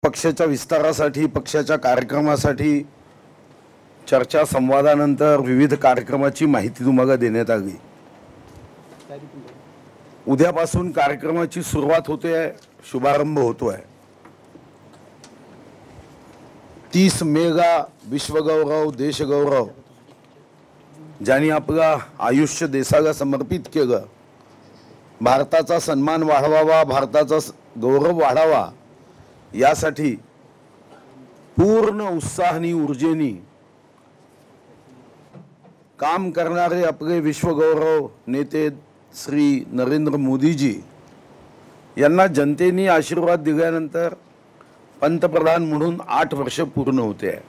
पक्षाच्या विस्तारासाठी, पक्षाच्या कार्यक्रमासाठी चर्चा संवादानंतर विविध कार्यक्रमाची माहिती तुम्हाला देण्यात आली। उद्यापासून कार्यक्रमाची सुरुवात होते आहे, शुभारंभ होतो आहे। 30 मेगा विश्वगौरव देशगौरव ज्यांनी आपला आयुष्य देशाला समर्पित केलं, भारताचा सन्मान वाढवावा, भारताचा गौरव वाढावा, यासाठी पूर्ण उत्साहाने ऊर्जेने काम करणारे आपले विश्वगौरव नेते श्री नरेंद्र मोदीजी यांना जनतेने आशीर्वाद दिल्यानंतर पंतप्रधान म्हणून 8 वर्ष पूर्ण होते आहे।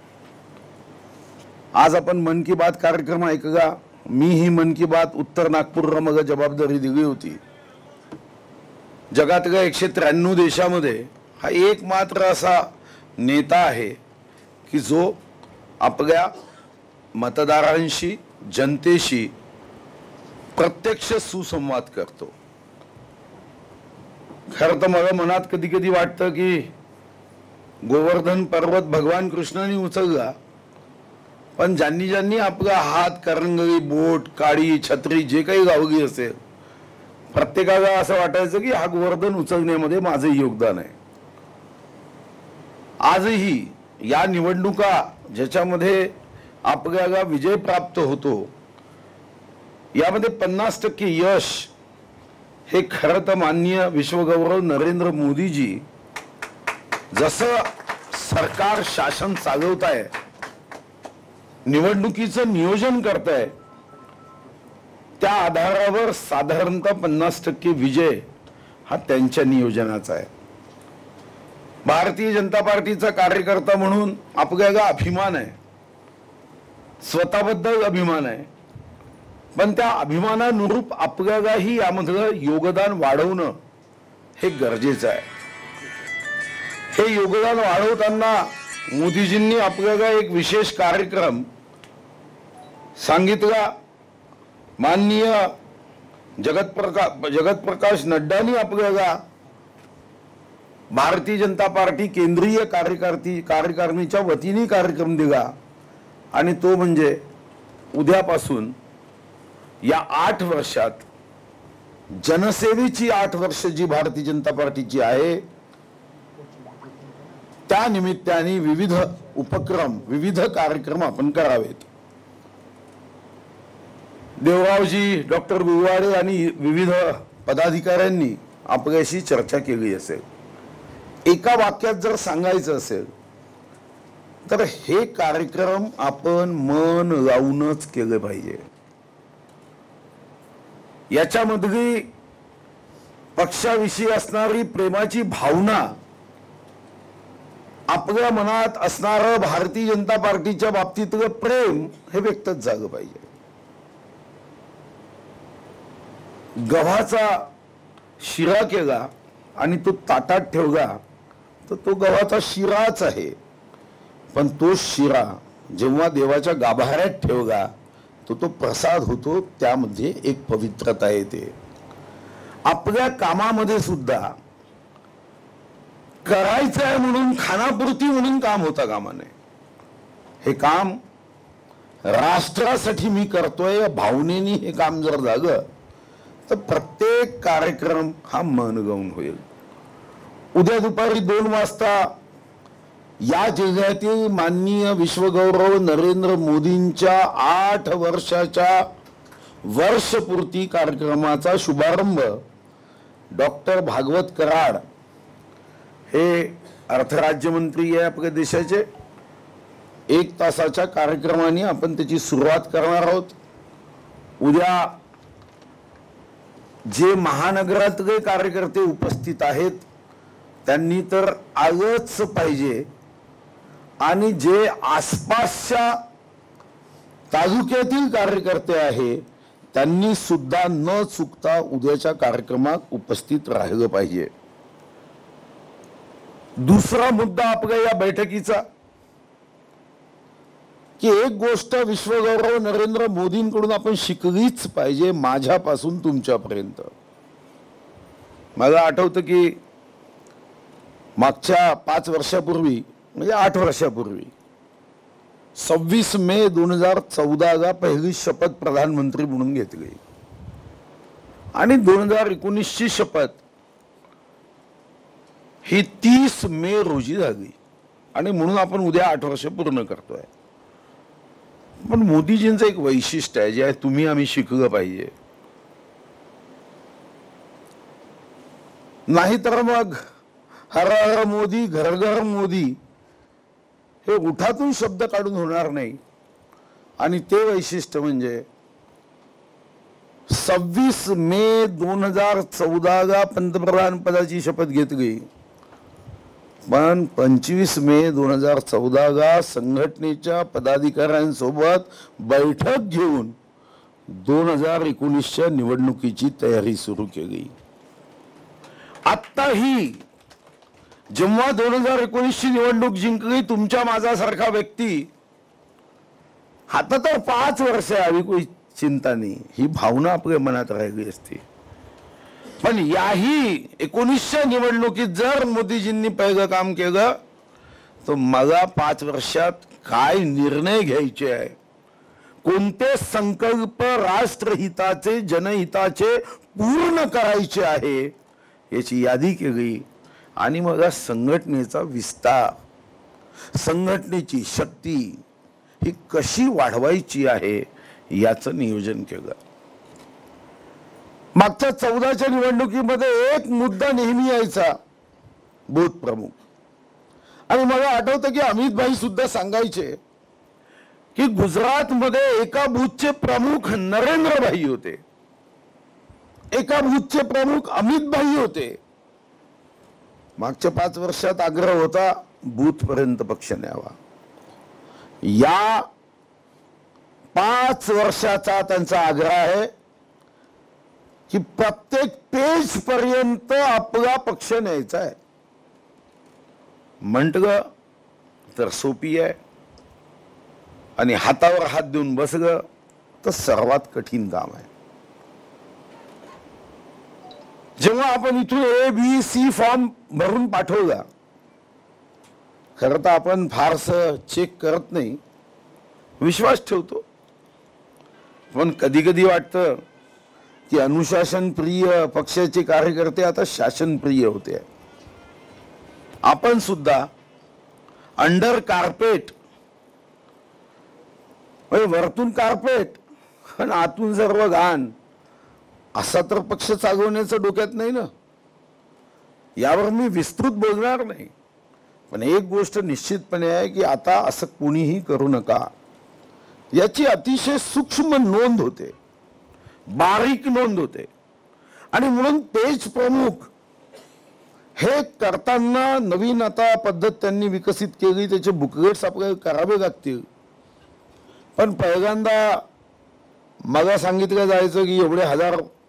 आज आपण मन की बात कार्यक्रम ऐकला। मी ही मन की बात उत्तर नागपूरला मला जबाबदारी दिली होती। जगातल्या 193 देशामध्ये हा एकमात्र असा नेता आहे की जो आपल्या मतदारांशी, जनतेशी प्रत्यक्ष सुसंवाद करतो। खरं तर मला मनात कधी कधी वाटतं की गोवर्धन पर्वत भगवान कृष्णाने उचलला, पण ज्यांनी ज्यांनी आपला हात, करंगळी, बोट, काडी, छत्री जे काही लावली असेल, प्रत्येकाला असं वाटायचं की हा गोवर्धन उचलण्यामध्ये माझं योगदान आहे। आजही या निवडणुका ज्याच्यामध्ये आपल्याला विजय प्राप्त होतो, यामध्ये 50% यश हे खरं तर माननीय विश्वगौरव नरेंद्र मोदीजी जसं सरकार शासन चालवताय, निवडणुकीचं नियोजन करताय, त्या आधारावर साधारणतः 50% विजय हा त्यांच्या नियोजनाचा आहे। भारतीय जनता पार्टीचा कार्यकर्ता म्हणून आपल्याला अभिमान आहे, स्वतःबद्दल अभिमान आहे, पण त्या अभिमानानुरूप आपल्यालाही यामधलं योगदान वाढवणं हे गरजेचं आहे। हे योगदान वाढवताना मोदीजींनी आपल्याला एक विशेष कार्यक्रम सांगितला। माननीय जगत प्रकाश नड्डांनी आपल्याला भारतीय जनता पार्टी केंद्रीय कार्यकारिणीच्या वतीने कार्यक्रम दिला, आणि तो म्हणजे उद्यापासून या 8 वर्षात जनसेवेची 8 वर्ष जी भारतीय जनता पार्टीची आहे, त्या निमित्ताने विविध उपक्रम, विविध कार्यक्रम आपण करावेत। देवरावजी, डॉक्टर गुवाडे आणि विविध पदाधिकाऱ्यांनी आपल्याशी चर्चा केली असेल। एका वाक्यात जर सांगायचं असेल तर हे कार्यक्रम आपण मन लावूनच केले पाहिजे। याच्यामधली पक्षाविषयी असणारी प्रेमाची भावना, आपल्या मनात असणारं भारतीय जनता पार्टीच्या बाबतीतलं प्रेम हे व्यक्तच झालं पाहिजे। गव्हाचा शिरा केला आणि तो ताटात ठेवला तर तो गव्हाचा शिराच आहे, पण तो शिरा जेव्हा देवाच्या गाभाऱ्यात ठेवला तो प्रसाद होतो, त्यामध्ये एक पवित्रता येते। आपल्या कामामध्ये सुद्धा करायचं आहे म्हणून, खानापुरती म्हणून काम होता कामा नये। हे काम राष्ट्रासाठी मी करतोय भावनेने हे काम जर झालं तर प्रत्येक कार्यक्रम हा मनगवून होईल। उद्या दुपारी 2 वाजता या जिल्ह्यातील माननीय विश्वगौरव नरेंद्र मोदींच्या 8 वर्षाच्या वर्षपूर्ती कार्यक्रमाचा शुभारंभ डॉक्टर भागवत कराड हे अर्थराज्यमंत्री आहे आपल्या देशाचे, 1 तासाच्या कार्यक्रमाने आपण त्याची सुरुवात करणार आहोत। उद्या जे महानगरातले कार्यकर्ते उपस्थित आहेत त्यांनी तर आलंच पाहिजे, आणि जे आसपासच्या तालुक्यातील कार्यकर्ते आहे त्यांनी सुद्धा न चुकता उद्याच्या कार्यक्रमात उपस्थित राहिलं पाहिजे। दुसरा मुद्दा आपल्या या बैठकीचा की एक गोष्ट विश्वगौरव नरेंद्र मोदींकडून आपण शिकलीच पाहिजे, माझ्यापासून तुमच्यापर्यंत। मला आठवतं की मागच्या 5 वर्षापूर्वी म्हणजे 8 वर्षापूर्वी 26 मे 2014 पहिली शपथ प्रधानमंत्री म्हणून घेतली आणि 2019ची शपथ ही 30 मे रोजी झाली आणि म्हणून आपण उद्या 8 वर्ष पूर्ण करतोय. पण मोदीजींचं एक वैशिष्ट्य आहे जे तुम्ही आम्ही शिकलं पाहिजे. नाहीतर मग हर हर मोदी घर घर मोदी हे उठातून शब्द काढून होणार नाही. आणि ते वैशिष्ट्य म्हणजे 26 मे 2014 पंतप्रधान पदाची शपथ घेतली पण 25 मे 2014 संघटनेच्या पदाधिकाऱ्यांसोबत बैठक घेऊन 2019च्या निवडणुकीची तयारी सुरू केली. आत्ताही जेव्हा 2019ची निवडणूक जिंकली तुमच्या माझ्यासारखा व्यक्ती आता तर 5 वर्ष आधी कोई चिंता नाही ही भावना आपल्या मनात राहिली असती. पण याही 19च्या निवडणुकीत जर मोदीजींनी पहिलं काम केलं तर मला 5 वर्षात काय निर्णय घ्यायचे आहे, कोणते संकल्प राष्ट्रहिताचे जनहिताचे पूर्ण करायचे आहे याची यादी केली आणि मग संघटनेचा विस्तार, संघटनेची शक्ती ही कशी वाढवायची आहे याचं नियोजन केलं. मागच्या 14च्या निवडणुकीमध्ये एक मुद्दा नेहमी यायचा, बूथ प्रमुख. आणि मला आठवतं की अमित भाई सुद्धा सांगायचे की गुजरातमध्ये एका बूथचे प्रमुख नरेंद्र भाई होते, एका बूथचे प्रमुख अमित भाई होते. मागच्या 5 वर्षात आग्रह होता बूथ पर्यंत पक्ष न्यावा. या 5 वर्षाचा त्यांचा आग्रह आहे की प्रत्येक पेज पर्यंत आपला पक्ष न्यायचा आहे. म्हटलं तर सोपी आहे आणि हातावर हात देऊन बसलं तर सर्वात कठीण काम आहे. जेव्हा आपण इथून ABC फॉर्म भरून पाठवला, खरं तर आपण फारसं चेक करत नाही, विश्वास ठेवतो. पण कधी कधी वाटतं की अनुशासन प्रिय पक्षाचे कार्यकर्ते आता शासन प्रिय होते. आपण सुद्धा अंडर कार्पेट वरतून कार्पेट आणि आतून सर्व घाण असा तर पक्ष चालवण्याचं डोक्यात नाही ना. यावर मी विस्तृत बोलणार नाही, पण एक गोष्ट निश्चितपणे आहे की आता असं कोणीही करू नका याची अतिशय सूक्ष्म नोंद होते, बारीक नोंद होते. आणि म्हणून पेज प्रमुख हे करताना नवीन आता पद्धत त्यांनी विकसित केली, त्याचे बुकलेट्स आपल्याला करावे लागतील. पण पहिल्यांदा मला सांगितलं जायचं की एवढे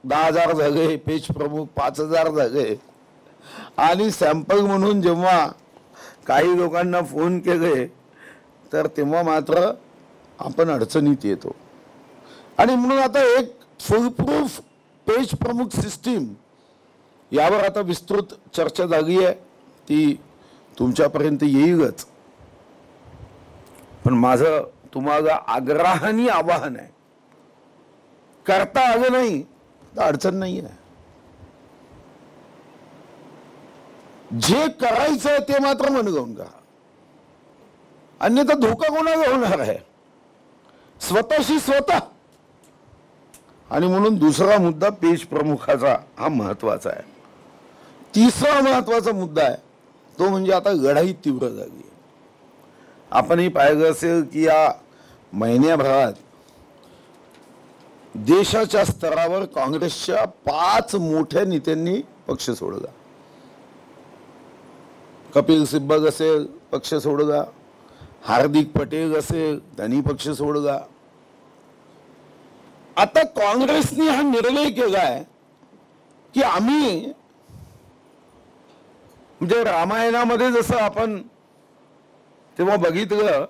10,000 झाले पेज प्रमुख, 5,000 झाले. आणि सॅम्पल म्हणून जेव्हा काही लोकांना फोन केले तर तेव्हा मात्र आपण अडचणीत येतो. आणि म्हणून आता एक फुल प्रूफ पेज प्रमुख सिस्टीम यावर आता विस्तृत चर्चा झाली आहे, ती तुमच्यापर्यंत येईलच. पण माझं तुम्हाला आग्रहाने आवाहन आहे, करता आलं नाही तर अडचण नाही आहे. जे करायचं ते मात्र मनगवून करा, अन्यथा धोका कोणाला होणार आहे, स्वतःशी स्वतः. आणि म्हणून दुसरा मुद्दा पेज प्रमुखाचा हा महत्वाचा आहे. तिसरा महत्वाचा मुद्दा आहे तो म्हणजे आता लढाई तीव्र झाली. आपणही पाहिलं असेल की या महिन्याभरात देशाच्या स्तरावर काँग्रेसच्या 5 मोठ्या नेत्यांनी पक्ष सोडला. कपिल सिब्बल असेल पक्ष सोडला, हार्दिक पटेल असेल त्यांनी पक्ष सोडला. आता काँग्रेसने हा निर्णय केलाय की आम्ही म्हणजे रामायणामध्ये जसं आपण तेव्हा बघितलं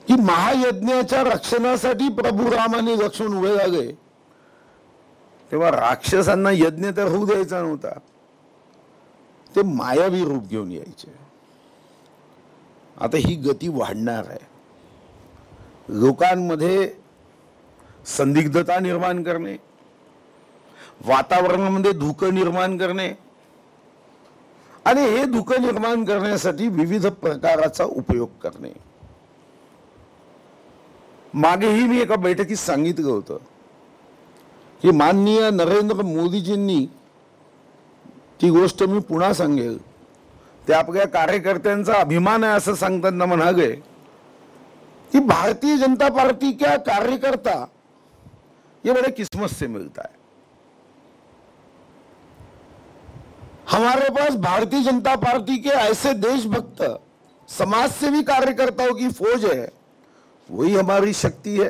की महायज्ञाच्या रक्षणासाठी प्रभू राम आणि लक्ष्मण उभे झाले, तेव्हा राक्षसांना यज्ञ तर होऊ द्यायचा नव्हता. ते मायावी रूप घेऊन यायचे. आता ही गती वाढणार आहे. लोकांमध्ये संदिग्धता निर्माण करणे, वातावरणामध्ये धुकं निर्माण करणे आणि हे धुकं निर्माण करण्यासाठी विविध प्रकाराचा उपयोग करणे. मागेही मी एका बैठकीत सांगितलं होतं की माननीय नरेंद्र मोदीजींनी, ती गोष्ट मी पुन्हा सांगेल, ते आपल्या कार्यकर्त्यांचा अभिमान आहे असं सांगताना म्हणाले कि भारतीय जनता पार्टी का कार्यकर्ता ये बड़े किस्मत से मिलता है. हमारे पास भारतीय जनता पार्टी के ऐसे देशभक्त समाजसेवी कार्यकर्ताओं की फौज है. वही हमारी शक्ति है,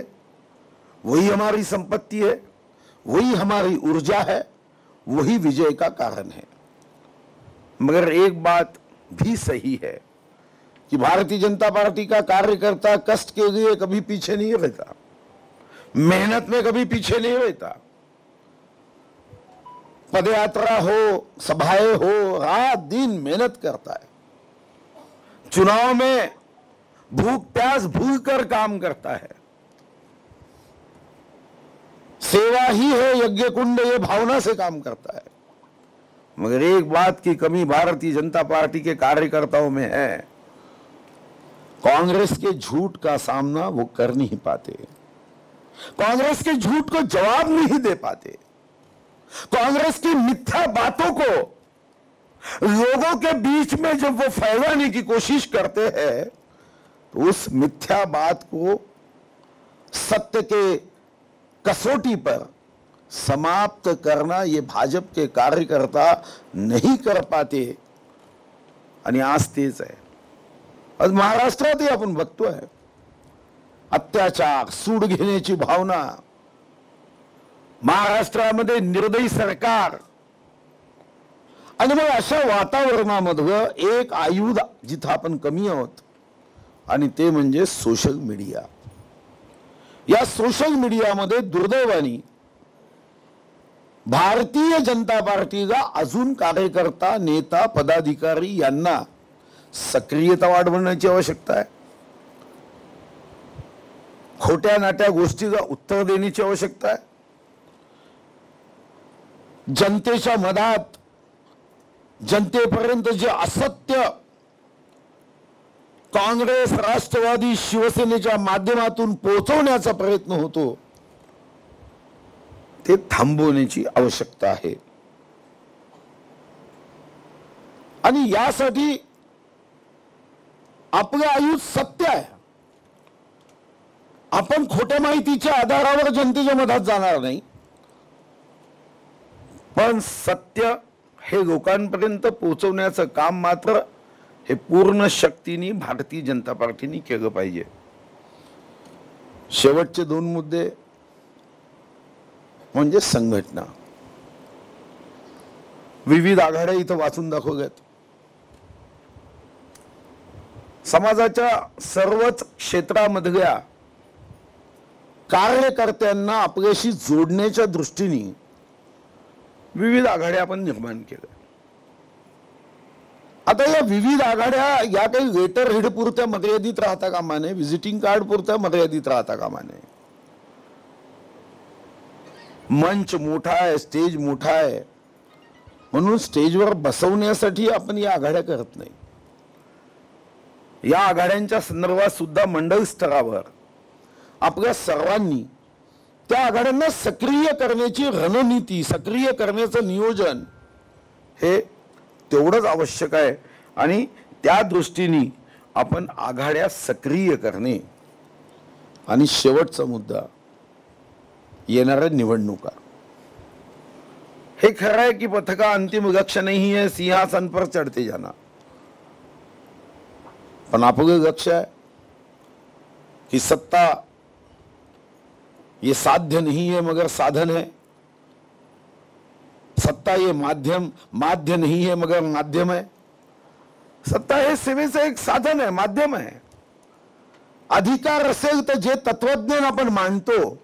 वही हमारी संपत्ति है, वही हमारी ऊर्जा है, वही विजय का कारण है. मगर एक बात भी सही है कि भारतीय जनता पार्टी का कार्यकर्ता कष्ट के लिए कभी पीछे नहीं रहता, मेहनत में कभी पीछे नहीं रहता. पदयात्रा हो, सभाएं हो, रात दिन मेहनत करता है. चुनाव में भूख प्यास भूल कर काम करता है. सेवा ही है यज्ञ कुंड, ये भावना से काम करता है. मगर एक बात की कमी भारतीय जनता पार्टी के कार्यकर्ताओं में है, कांग्रेस के झूठ का सामना वो कर नहीं पाते, कांग्रेस के झूठ को जवाब नहीं दे पाते, कांग्रेस की मिथ्या बातों को लोगों के बीच में जब वो फैलाने की कोशिश करते हैं तो उस मिथ्या बात को सत्य के कसौटी पर समाप्त करना ये भाजप के कार्यकर्ता नहीं कर पाते. आणि आज तेच आहे. आज महाराष्ट्रातही आपण बघतोय अत्याचार, सूड घेण्याची भावना, महाराष्ट्रामध्ये निर्दयी सरकार. आणि मग अशा वातावरणामध्ये एक आयुध जिथं आपण कमी आहोत आणि ते म्हणजे सोशल मीडिया. या सोशल मीडियामध्ये दुर्दैवाने भारतीय जनता पार्टीला अजून कार्यकर्ता, नेता, पदाधिकारी यांना सक्रियता वाढवण्याची आवश्यकता आहे. खोट्या नाट्या गोष्टीला उत्तर देण्याची आवश्यकता आहे. जनतेच्या मनात, जनतेपर्यंत जे असत्य काँग्रेस, राष्ट्रवादी, शिवसेनेच्या माध्यमातून पोहोचवण्याचा प्रयत्न होतो ते थांबवण्याची आवश्यकता आहे. आणि यासाठी आपलं आयुष्य सत्य आहे. आपण खोट्या माहितीच्या आधारावर जनतेच्या मधात जाणार नाही, पण सत्य हे लोकांपर्यंत पोहोचवण्याचं काम मात्र हे पूर्ण शक्तीने भारतीय जनता पार्टीने केलं पाहिजे. शेवटचे दोन मुद्दे म्हणजे संघटना. विविध आघाड्या इथं वाचून दाखवल्यात. समाजाच्या सर्वच क्षेत्रामधल्या कार्यकर्त्यांना आपल्याशी जोडण्याच्या दृष्टीने विविध आघाड्या आपण निर्माण केल्या. आता या विविध आघाड्या या काही लेटर हेड पुरत्या मर्यादित राहता कामा नये, व्हिजिटिंग कार्ड पुरत्या मर्यादित राहता कामा नये. मंच मोठा आहे, स्टेज मोठा आहे म्हणून स्टेजवर बसवण्यासाठी आपण या आघाड्या करत नाही. या आघाड्यांच्या संदर्भात सुद्धा मंडळ स्तरावर आपल्या सर्वांनी त्या आघाड्यांना सक्रिय करण्याची रणनीती, सक्रिय करण्याचं नियोजन हे तेवढंच आवश्यक आहे. आणि त्या दृष्टीने आपण आघाड्या सक्रिय करणे. आणि शेवटचा मुद्दा येणाऱ्या निवडणुका. हे खरं आहे की पथका अंतिम लक्ष्य नहीं है सिंहासन पर चढ़ते जाना, पण आपलं लक्ष्य है कि सत्ता ये साध्य नहीं है मगर साधन है. सत्ता ये माध्य नहीं है मगर माध्यम है. सत्ता हे सेवेचं एक साधन आहे, माध्यम आहे. अधिकार असेल तर जे तत्वज्ञान आपण मांडतो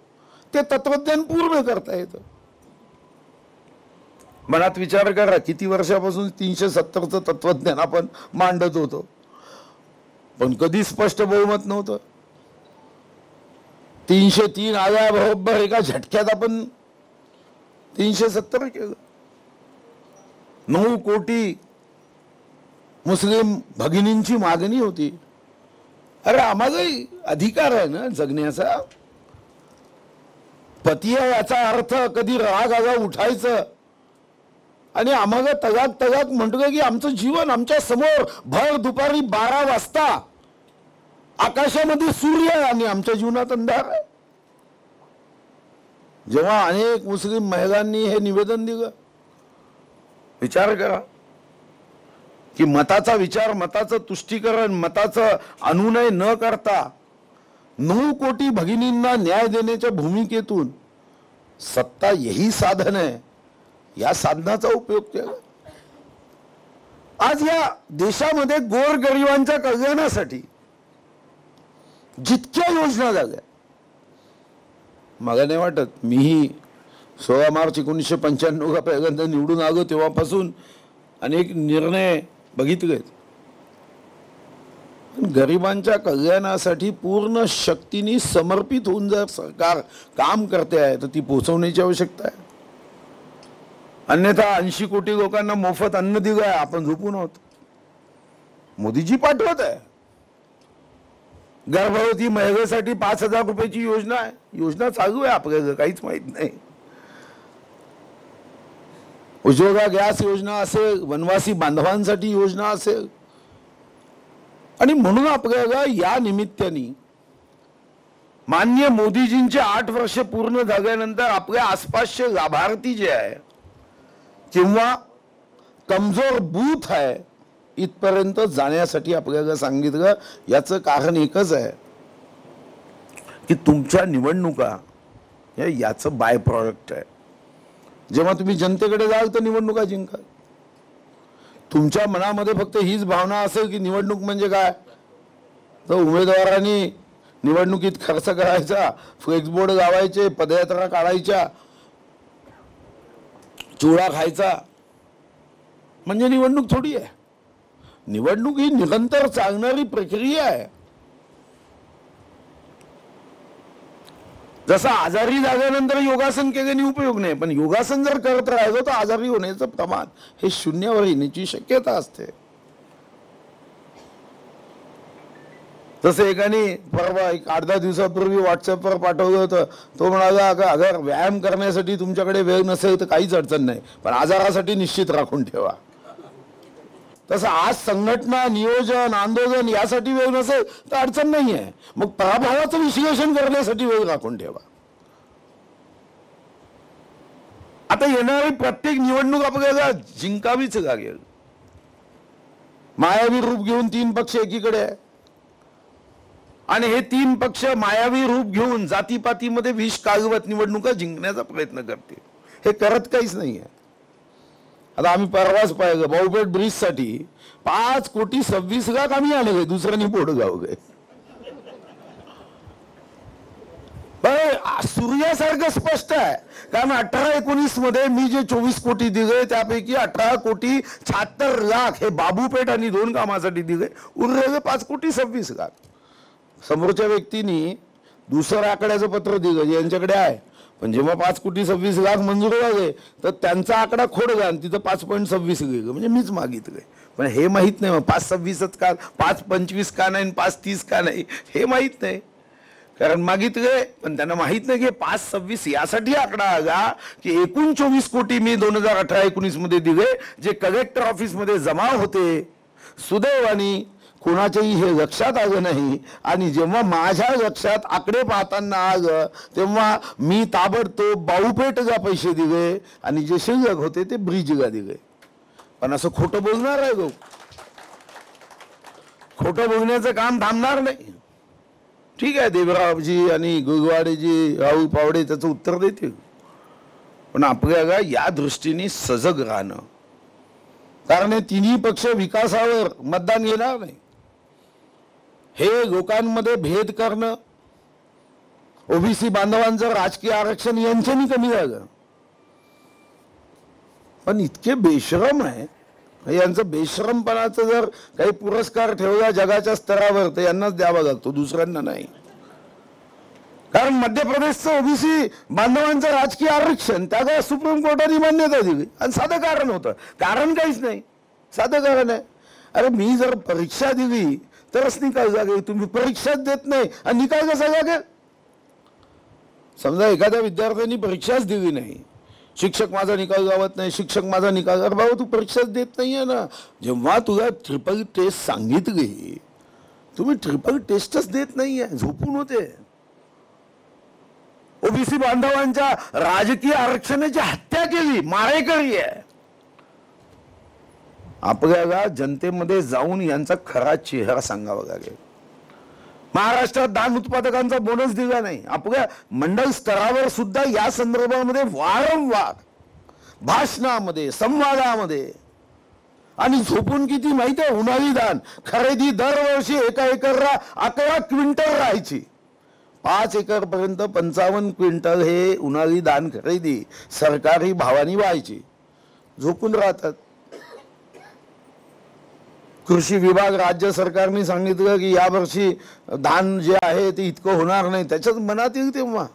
ते तत्वज्ञान पूर्ण करता येतं. मनात विचार करा, किती वर्षापासून 370चं तत्वज्ञान आपण मांडत होतो, पण कधी स्पष्ट बहुमत नव्हतं. 303 आल्या बरोबर एका झटक्यात आपण 370 केलं. 9 कोटी मुस्लिम भगिनींची मागणी होती. अरे आम्हालाही अधिकार आहे ना जगण्याचा. पती आहे याचा अर्थ कधी राग आगा उठायचं आणि आम्हाला तगाक तगाक म्हणतो की आमचं जीवन आमच्या समोर भर दुपारी 12 वाजता आकाशामध्ये सूर्य आहे आणि आमच्या जीवनात अंधार आहे. जेव्हा अनेक मुस्लिम महिलांनी हे निवेदन दिलं, विचार करा की मताचा विचार, मताचं तुष्टीकरण, मताचं अनुनय न करता 9 कोटी भगिनींना न्याय देण्याच्या भूमिकेतून सत्ता यही साधन आहे, या साधनाचा उपयोग केला. आज या देशामध्ये गोरगरिबांच्या कल्याणासाठी जितक्या योजना झाल्या, मला नाही वाटत मीही 16 मार्च 1995 का पहिल्यांदा निवडून आलो तेव्हापासून अनेक निर्णय बघितलेत. गरिबांच्या कल्याणासाठी पूर्ण शक्तीने समर्पित होऊन जर सरकार काम करते आहे तर ती पोहोचवण्याची आवश्यकता आहे. अन्यथा 80 कोटी लोकांना मोफत अन्न दिलं आहे, आपण झोपून आहोत. मोदीजी पाठवत आहे. गर्भवती महिलेसाठी 5,000 रुपयाची योजना आहे. योजना चालू आहे, आपल्याला काहीच माहित नाही. उज्ज्वला गॅस योजना असेल, वनवासी बांधवांसाठी योजना असेल. आणि म्हणून आपल्याला या निमित्ताने माननीय मोदीजींचे 8 वर्ष पूर्ण झाल्यानंतर आपल्या आसपासचे लाभार्थी जे आहे किंवा कमजोर बूथ आहे इथपर्यंत जाण्यासाठी आपल्याला सांगितलं. याचं कारण एकच आहे की तुमच्या निवडणुका याचं बाय प्रॉडक्ट आहे. जेव्हा तुम्ही जनतेकडे जाल तर निवडणुका जिंकाल. तुमच्या मनामध्ये फक्त हीच भावना असेल की निवडणूक म्हणजे काय, तर उमेदवारांनी निवडणुकीत खर्च करायचा, फ्लेक्स बोर्ड लावायचे, पदयात्रा काढायच्या, चुळा खायचा, म्हणजे निवडणूक थोडी आहे. निवडणूक ही निरंतर चालणारी प्रक्रिया आहे. जसं आजारी झाल्यानंतर योगासन केल्याने उपयोग नाही, पण योगासन जर करत राहिलो तर आजारी होण्याचं प्रमाण हे शून्यावर येण्याची शक्यता असते. तसं एकाने परवा 8-10 दिवसापूर्वी व्हॉट्सअपवर पाठवलं होतं. तो म्हणाला अगर व्यायाम करण्यासाठी तुमच्याकडे वेळ नसेल तर काहीच अडचण नाही, पण आजारासाठी निश्चित राखून ठेवा. तसं आज संघटना, नियोजन, आंदोलन यासाठी वेळ नसेल तर अडचण नाही आहे, मग पराभवाचं विश्लेषण करण्यासाठी वेळ राखून ठेवा. आता येणारी प्रत्येक निवडणूक आपल्याला जिंकावीच लागेल. मायावी रूप घेऊन 3 पक्ष एकीकडे आहे आणि हे 3 पक्ष मायावी रूप घेऊन जातीपातीमध्ये विष कालवत निवडणुका जिंकण्याचा प्रयत्न करतील. हे करत काहीच नाही आहे. आता आम्ही परवाच पाहिलं बाऊपेठ ब्रिज साठी 5,26,00,000 आम्ही आले, दुसऱ्यानी पोट गाव गे. सूर्यासारखं स्पष्ट आहे. कारण 18-19 मध्ये मी जे 24 कोटी दिले त्यापैकी 18,76,00,000 हे बाबूपेठ आणि 2 कामासाठी दिले. उरलेले 5,26,00,000. समोरच्या व्यक्तीने दुसऱ्या आकड्याचं पत्र दिलं जे यांच्याकडे आहे, पण जेव्हा 5,26,00,000 मंजूर झाले तर त्यांचा आकडा खोडला आणि तिथं 5.26 गेलं, म्हणजे मीच मागितलंय. पण हे माहीत नाही 5.26च का, 5.25 का नाही, 5.30 का नाही हे माहीत नाही. कारण मागितले पण त्यांना माहीत नाही की 5.26 यासाठी आकडा आला की एकूण 24 कोटी मी 2018-19 मध्ये दिले जे कलेक्टर ऑफिसमध्ये जमा होते. सुदैवाने कोणाच्याही हे लक्षात आलं नाही आणि जेव्हा माझ्या लक्षात आकडे पाहताना आलं तेव्हा मी ताबडतोब बाऊपेठला पैसे दिले आणि जे शिल्लक होते ते ब्रिजला दिले. पण असं खोटं बोलणार आहे लोक. खोटं बोलण्याचं काम थांबणार नाही. ठीक आहे, देवरावजी आणि गुगवाडेजी, राहुल पावडे त्याचं उत्तर देतील, पण आपल्याला या दृष्टीने सजग राहणं. कारण हे तिन्ही पक्ष विकासावर मतदान घेणार नाही. हे लोकांमध्ये भेद करणं, ओबीसी बांधवांचं राजकीय आरक्षण यांच्यानी कमी झालं. पण इतके बेशरम आहे, यांचं बेशरमपणाचं जर काही पुरस्कार ठेवला जगाच्या स्तरावर तर यांनाच द्यावा लागतो, दुसऱ्यांना नाही. कारण मध्य प्रदेशचं ओबीसी बांधवांचं राजकीय आरक्षण त्याला सुप्रीम कोर्टाने मान्यता दिली आणि साधं कारण होतं, कारण काहीच नाही, साधं कारण आहे. अरे मी जर परीक्षा दिली तरच निकाल लागेल, तुम्ही परीक्षाच देत नाही आणि निकाल कसा लागेल? समजा एखाद्या विद्यार्थ्यांनी परीक्षाच दिली नाही, शिक्षक माझा निकाल लावत नाही, शिक्षक माझा निकाल, अरे बाबा तू परीक्षाच देत नाहीये ना. जेव्हा तुला ट्रिपल टेस्ट सांगितली, तुम्ही ट्रिपल टेस्टच देत नाहीये, झोपून होते. ओबीसी बांधवांच्या राजकीय आरक्षणाची हत्या केली, मारेकरी आहे. आपल्याला जनतेमध्ये जाऊन यांचा खरा चेहरा सांगावा लागेल. महाराष्ट्रात धान उत्पादकांचा बोनस दिला नाही, आपल्या मंडळ स्तरावर सुद्धा या संदर्भामध्ये वारंवार भाषणामध्ये, संवादामध्ये, आणि झोपून किती माहिती आहे, उन्हाळी धान खरेदी दरवर्षी एका एकरला 11 क्विंटल राहायची, 5 एकर पर्यंत 55 क्विंटल हे उन्हाळी धान खरेदी सरकारी भावानी व्हायची. झोपून राहतात. कृषी विभाग, राज्य सरकारने सांगितलं की यावर्षी धान जे आहे ते इतकं होणार नाही, त्याच्याच मनात येईल तेव्हा.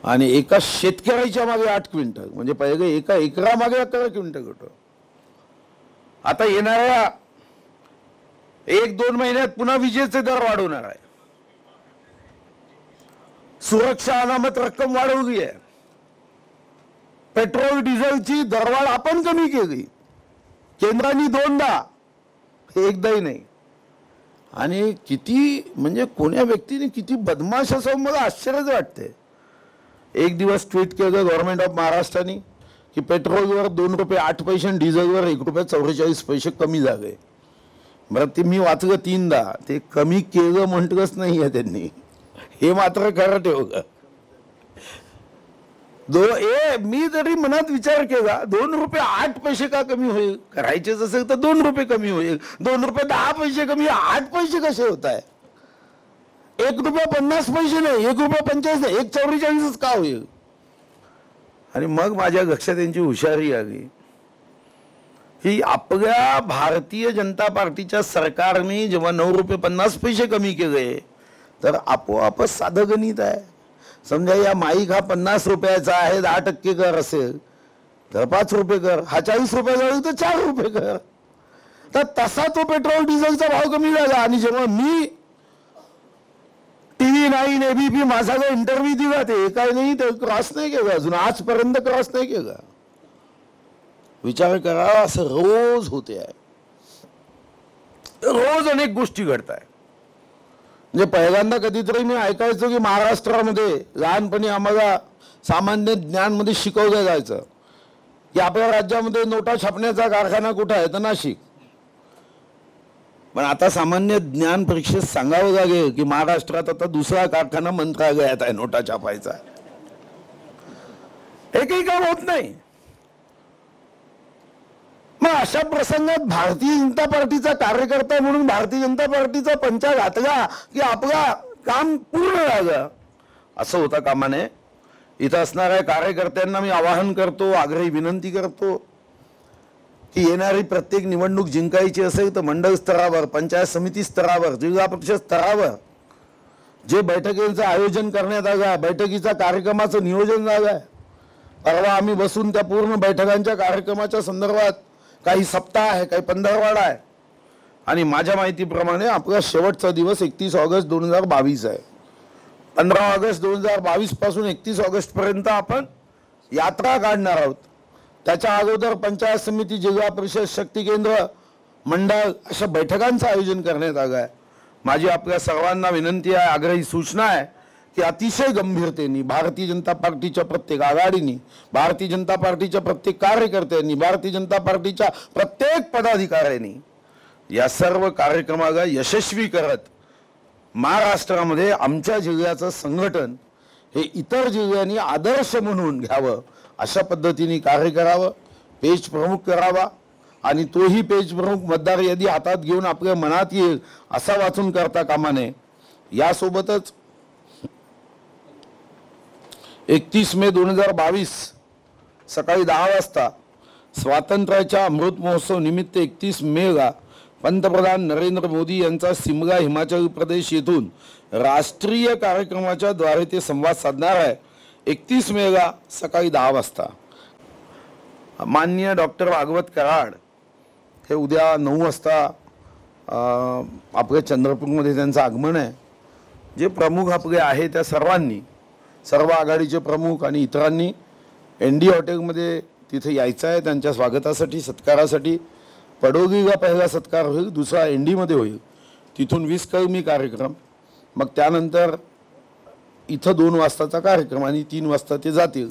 आणि एका शेतकऱ्याच्या मागे 8 क्विंटल, म्हणजे पहिले एका एकरा मागे 11 क्विंटल होतं. आता येणाऱ्या 1-2 महिन्यात पुन्हा विजेचे दर वाढवणार आहे. सुरक्षा अनामत रक्कम वाढवली आहे. पेट्रोल डिझेलची दरवाढ आपण कमी केली, केंद्राने 2दा, एकदाही नाही. आणि किती म्हणजे कोण्या व्यक्तीने किती बदमाश असं मला आश्चर्यच वाटते. एक दिवस ट्विट केलं गव्हर्नमेंट ऑफ महाराष्ट्राने की पेट्रोलवर 2 रुपये 8 पैसे आणि डिझेलवर 1 रुपये 44 पैसे कमी झाले. बरं ते मी वाचलं 3दा, ते कमी केलं म्हटलंच नाही आहे त्यांनी, हे मात्र खरं ठेवलं. मी जरी मनात विचार केला 2 रुपये 8 पैसे का कमी होईल, करायचेच असेल तर 2 रुपये कमी होईल, 2 रुपये 10 पैसे कमी, 8 पैसे कसे होत आहे? 1 रुपये 50 पैसे नाही, 1 रुपये 45 नाही, 1.44 का होईल? आणि मग माझ्या लक्षात त्यांची हुशारी आली की आपल्या भारतीय जनता पार्टीच्या सरकारने जेव्हा 9 रुपये 50 पैसे कमी केले तर आपोआपच साधं गणित आहे. समजा या माईक हा 50 रुपयाचा आहे, 10% कर असेल तर 5 रुपये कर, हा 40 रुपये झाला तर 4 रुपये कर. तर तसा तो पेट्रोल डिझेलचा भाव कमी झाला. आणि जेव्हा मी TV 9 ABP माझा जो इंटरव्ह्यू दिला ते काय नाही, ते क्रॉस नाही केलं, अजून आजपर्यंत क्रॉस नाही केलं. विचार करा, असं रोज होते आहे, रोज अनेक गोष्टी घडत आहे. म्हणजे पहिल्यांदा कधीतरी मी ऐकायचो की महाराष्ट्रामध्ये लहानपणी आम्हाला सामान्य ज्ञानमध्ये शिकवलं जायचं की आपल्या राज्यामध्ये नोटा छापण्याचा कारखाना कुठं आहे तर नाशिक. पण आता सामान्य ज्ञान परीक्षेत सांगावं लागेल की महाराष्ट्रात आता दुसरा कारखाना मंत्रालयात आहे नोटा छापायचा. एकही काम होत नाही. मग अशा प्रसंगात भारतीय जनता पार्टीचा कार्यकर्ता म्हणून भारतीय जनता पार्टीचा पंचा घातला की आपला काम पूर्ण झालं असं होता कामा नये. इथं असणाऱ्या कार्यकर्त्यांना मी आवाहन करतो, आग्रही विनंती करतो की येणारी प्रत्येक निवडणूक जिंकायची असेल तर मंडळ स्तरावर, पंचायत समिती स्तरावर, जिल्हा परिषद स्तरावर जे बैठकींचं आयोजन करण्यात आलं आहे, बैठकीचा कार्यक्रमाचं नियोजन झालं आहे. परवा आम्ही बसून त्या पूर्ण बैठकांच्या कार्यक्रमाच्या संदर्भात काही सप्ताह आहे, काही पंधरवाडा आहे. आणि माझ्या माहितीप्रमाणे आपला शेवटचा दिवस 31 ऑगस्ट 2022 आहे. 15 ऑगस्ट 2022 पासून 31 ऑगस्ट पर्यंत आपण यात्रा काढणार आहोत. त्याच्या अगोदर पंचायत समिती, जिल्हा परिषद, शक्ती केंद्र, मंडळ अशा बैठकांचं आयोजन करण्यात आलं आहे. माझी आपल्या सर्वांना विनंती आहे, आग्रही सूचना आहे की अतिशय गंभीरतेने भारतीय जनता पार्टीच्या प्रत्येक आघाडीने, भारतीय जनता पार्टीच्या प्रत्येक कार्यकर्त्यांनी, भारतीय जनता पार्टीच्या प्रत्येक पदाधिकाऱ्यांनी या सर्व कार्यक्रमाला यशस्वी करत महाराष्ट्रामध्ये आमच्या जिल्ह्याचं संघटन हे इतर जिल्ह्यांनी आदर्श म्हणून घ्यावं अशा पद्धतीने कार्य करावं. पेज प्रमुख करावा आणि तोही पेज प्रमुख मतदार यादी हातात घेऊन आपल्या मनात येईल असा वाचून करता कामा नये. यासोबतच 31 मे 2022 सकाळी 10 वाजता स्वातंत्र्याच्या अमृत महोत्सव निमित्त 31 मेला पंतप्रधान नरेंद्र मोदी यांचा सिमला हिमाचल प्रदेश येथून राष्ट्रीय कार्यक्रमाच्या द्वारे ते संवाद साधणार आहे। 31 मेला सकाळी 10 वाजता। माननीय डॉक्टर भागवत कराड हे उद्या 9 वाजता आपल्या चंद्रपूरमध्ये त्यांचं आगमन आहे। जे प्रमुख आपले आहे त्या सर्वांनी, सर्व आघाडीचे प्रमुख आणि इतरांनी ND हॉटेलमध्ये तिथे यायचं आहे। त्यांच्या स्वागतासाठी, सत्कारासाठी पडोलीला पहिला सत्कार होईल, दुसरा ND मध्ये होईल, तिथून 20 कर्मी कार्यक्रम, मग त्यानंतर इथं 2 वाजताचा कार्यक्रम आणि 3 वाजता ते जातील।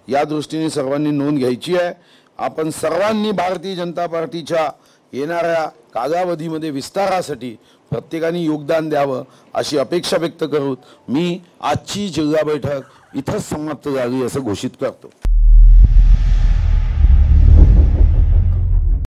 या दृष्टीने सर्वांनी नोंद घ्यायची आहे। आपण सर्वांनी भारतीय जनता पार्टीच्या येणाऱ्या कालावधीमध्ये विस्तारासाठी प्रत्येकाने योगदान द्यावं अशी अपेक्षा व्यक्त करून मी आजची जिल्हा बैठक इथंच समाप्त झाली असं घोषित करतो।